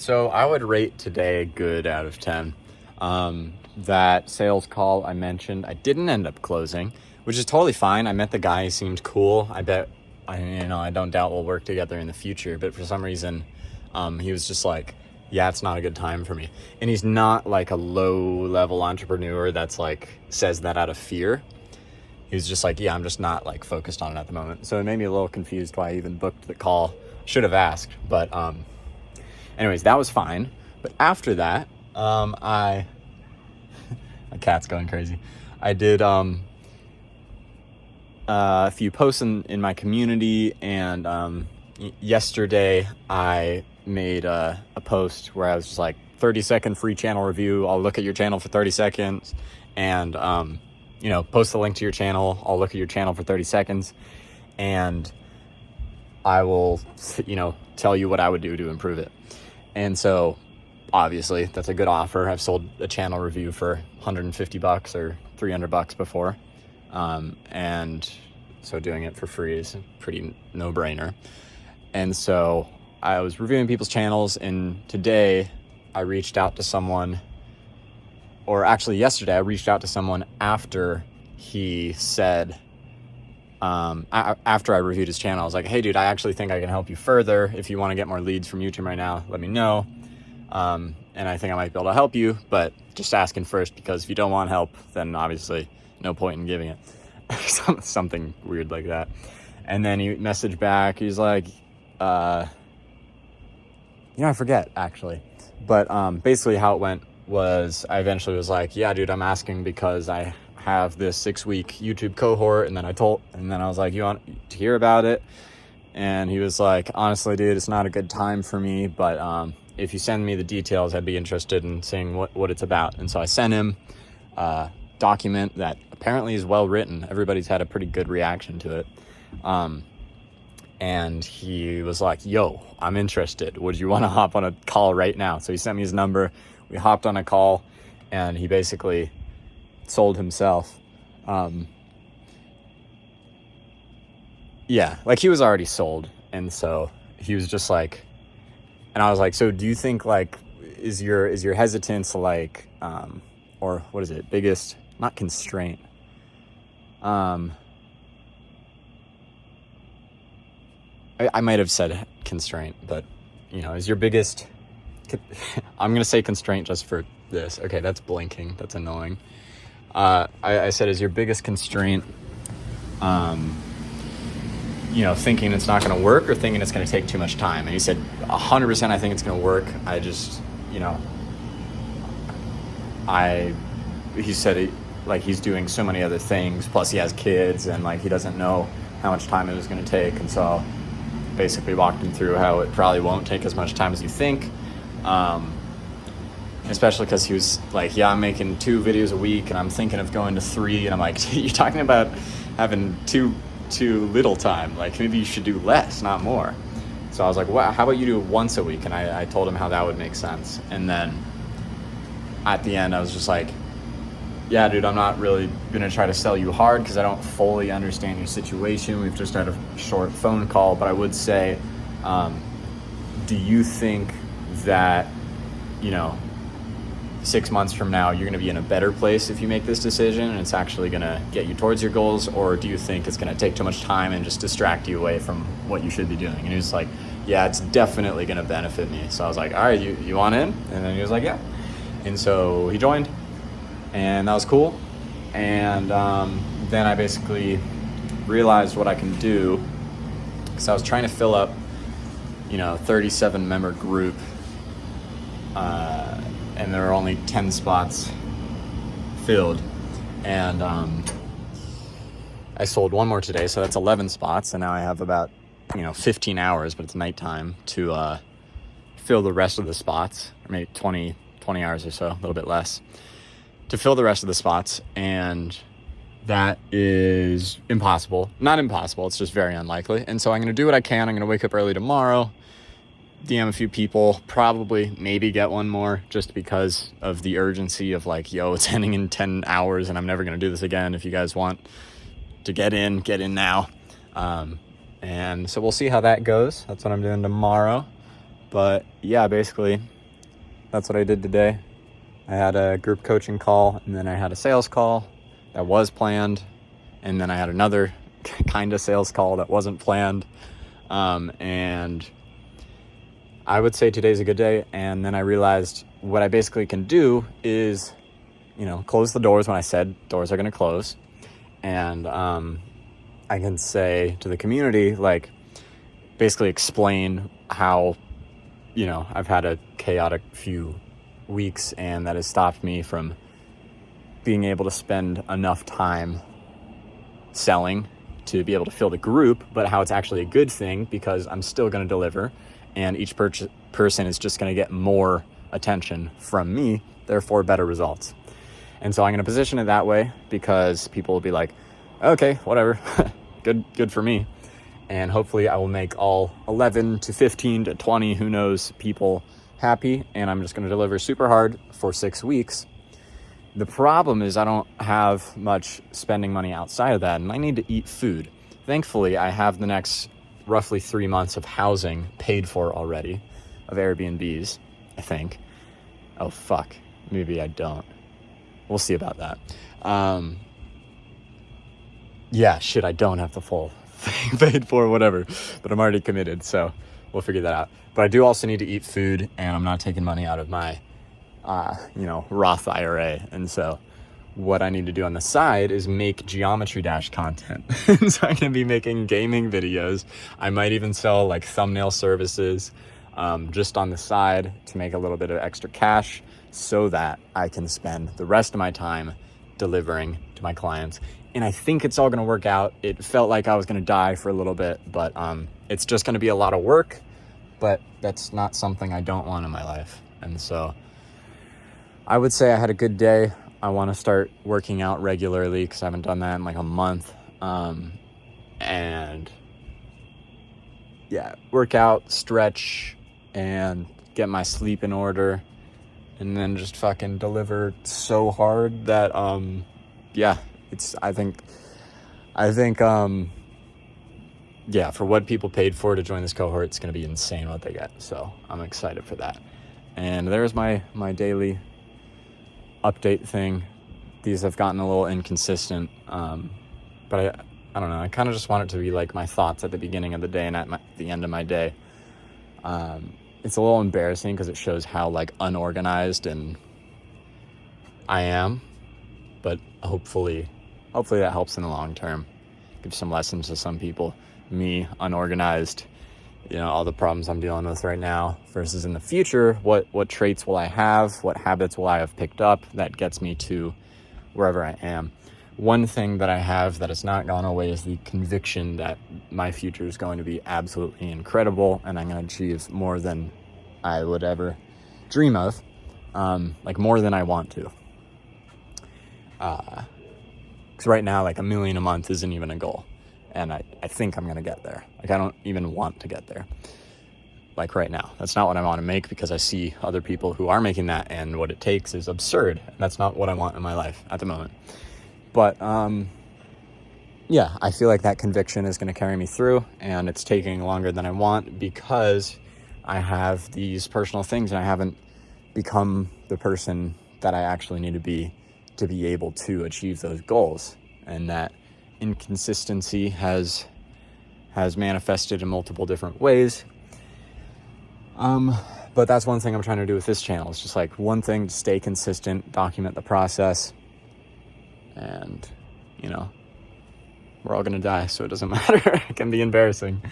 So I would rate today a good out of 10. That sales call I mentioned, I didn't end up closing, which is totally fine. I met the guy, he seemed cool. I don't doubt we'll work together in the future, but for some reason, he was just like, yeah, it's not a good time for me. And he's not like a low level entrepreneur that's like says that out of fear. He was just like, yeah, I'm just not like focused on it at the moment. So it made me a little confused why I even booked the call. Should have asked, but anyways, that was fine. But after that, my cat's going crazy. I did a few posts in my community, and yesterday I made a post where I was just like, 30-second free channel review. I'll look at your channel for 30 seconds and post the link to your channel. I'll look at your channel for 30 seconds and I will, tell you what I would do to improve it. And so obviously that's a good offer. I've sold a channel review for $150 or $300 before. And so doing it for free is a pretty no-brainer. And so I was reviewing people's channels, and today I reached out to someone, or actually yesterday I reached out to someone after he said, after I reviewed his channel. I was like, hey dude, I actually think I can help you further. If you want to get more leads from YouTube right now, let me know. And I think I might be able to help you, but just asking first, because if you don't want help, then obviously no point in giving it. Something weird like that. And then he messaged back. He's like, I forget actually. But basically how it went was I eventually was like, yeah, dude, I'm asking because I have this 6-week YouTube cohort. And then I was like, you want to hear about it? And he was like, honestly, dude, it's not a good time for me, but if you send me the details, I'd be interested in seeing what it's about. And so I sent him a document that apparently is well written. Everybody's had a pretty good reaction to it. And he was like, yo, I'm interested. Would you want to hop on a call right now? So he sent me his number. We hopped on a call, and he basically sold himself. Yeah, like he was already sold. And so he was just like, and I was like, so do you think like, is your hesitance like, or what is it? Biggest, not constraint. I might have said constraint, but is your biggest, I'm going to say constraint just for this. Okay. That's blinking. That's annoying. I said, is your biggest constraint, thinking it's not going to work or thinking it's going to take too much time? And he said 100%. I think it's going to work. I just, he said he's doing so many other things. Plus he has kids and he doesn't know how much time it was going to take. And so basically walked him through how it probably won't take as much time as you think. Especially because he was like, yeah, I'm making 2 videos a week and I'm thinking of going to 3. And I'm like, you're talking about having too little time. Like maybe you should do less, not more. So I was like, wow, how about you do it once a week? And I told him how that would make sense. And then at the end, I was just like, yeah, dude, I'm not really going to try to sell you hard because I don't fully understand your situation. We've just had a short phone call, but I would say, do you think that, 6 months from now, you're going to be in a better place if you make this decision and it's actually going to get you towards your goals? Or do you think it's going to take too much time and just distract you away from what you should be doing? And he was like, yeah, it's definitely going to benefit me. So I was like, all right, you want in? And then he was like, yeah. And so he joined, and that was cool. And then I basically realized what I can do. So I was trying to fill up, 37 member group, and there are only 10 spots filled. And I sold one more today, so that's 11 spots. And now I have about, 15 hours, but it's nighttime, to fill the rest of the spots, or maybe 20 hours or so, a little bit less, to fill the rest of the spots. And that is impossible. Not impossible, it's just very unlikely. And so I'm going to do what I can. I'm going to wake up early tomorrow, DM a few people, probably maybe get one more, just because of the urgency of it's ending in 10 hours and I'm never going to do this again. If you guys want to get in now. And so we'll see how that goes. That's what I'm doing tomorrow. But yeah, basically that's what I did today. I had a group coaching call, and then I had a sales call that was planned, and then I had another kind of sales call that wasn't planned. And I would say today's a good day. And then I realized what I basically can do is, close the doors when I said doors are going to close. And I can say to the community, like, basically explain how, I've had a chaotic few weeks, and that has stopped me from being able to spend enough time selling to be able to fill the group, but how it's actually a good thing because I'm still going to deliver, and each person is just going to get more attention from me, therefore better results. And so I'm going to position it that way because people will be like, okay, whatever, good for me. And hopefully I will make all 11 to 15 to 20, who knows, people happy. And I'm just going to deliver super hard for 6 weeks. The problem is I don't have much spending money outside of that, and I need to eat food. Thankfully, I have the next roughly 3 months of housing paid for already, of Airbnbs, I think. Oh, fuck. Maybe I don't. We'll see about that. I don't have the full thing paid for, whatever, but I'm already committed, so we'll figure that out. But I do also need to eat food, and I'm not taking money out of my, Roth IRA. And so what I need to do on the side is make Geometry Dash content. So I'm going to be making gaming videos. I might even sell like thumbnail services, just on the side to make a little bit of extra cash so that I can spend the rest of my time delivering to my clients. And I think it's all going to work out. It felt like I was going to die for a little bit, but it's just going to be a lot of work, but that's not something I don't want in my life. And so I would say I had a good day. I want to start working out regularly because I haven't done that in like a month. And yeah, work out, stretch, and get my sleep in order, and then just fucking deliver so hard that for what people paid for to join this cohort, it's going to be insane what they get. So I'm excited for that. And there's my daily update thing. These have gotten a little inconsistent, but I don't know. I kind of just want it to be like my thoughts at the beginning of the day and at the end of my day. It's a little embarrassing because it shows how like unorganized and I am, but hopefully that helps in the long term. Give some lessons to some people. Me, unorganized, all the problems I'm dealing with right now versus in the future, what traits will I have? What habits will I have picked up that gets me to wherever I am? One thing that I have that has not gone away is the conviction that my future is going to be absolutely incredible and I'm going to achieve more than I would ever dream of, like more than I want to. Because right now, like $1 million a month isn't even a goal. And I think I'm going to get there. Like I don't even want to get there. Like right now, that's not what I want to make because I see other people who are making that and what it takes is absurd. And that's not what I want in my life at the moment. But, I feel like that conviction is going to carry me through, and it's taking longer than I want because I have these personal things and I haven't become the person that I actually need to be able to achieve those goals. And that inconsistency has manifested in multiple different ways. But that's one thing I'm trying to do with this channel. It's just like one thing to stay consistent, document the process. And, we're all going to die, so it doesn't matter. It can be embarrassing.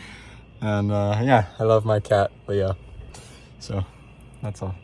And, I love my cat, Leo. So, that's all.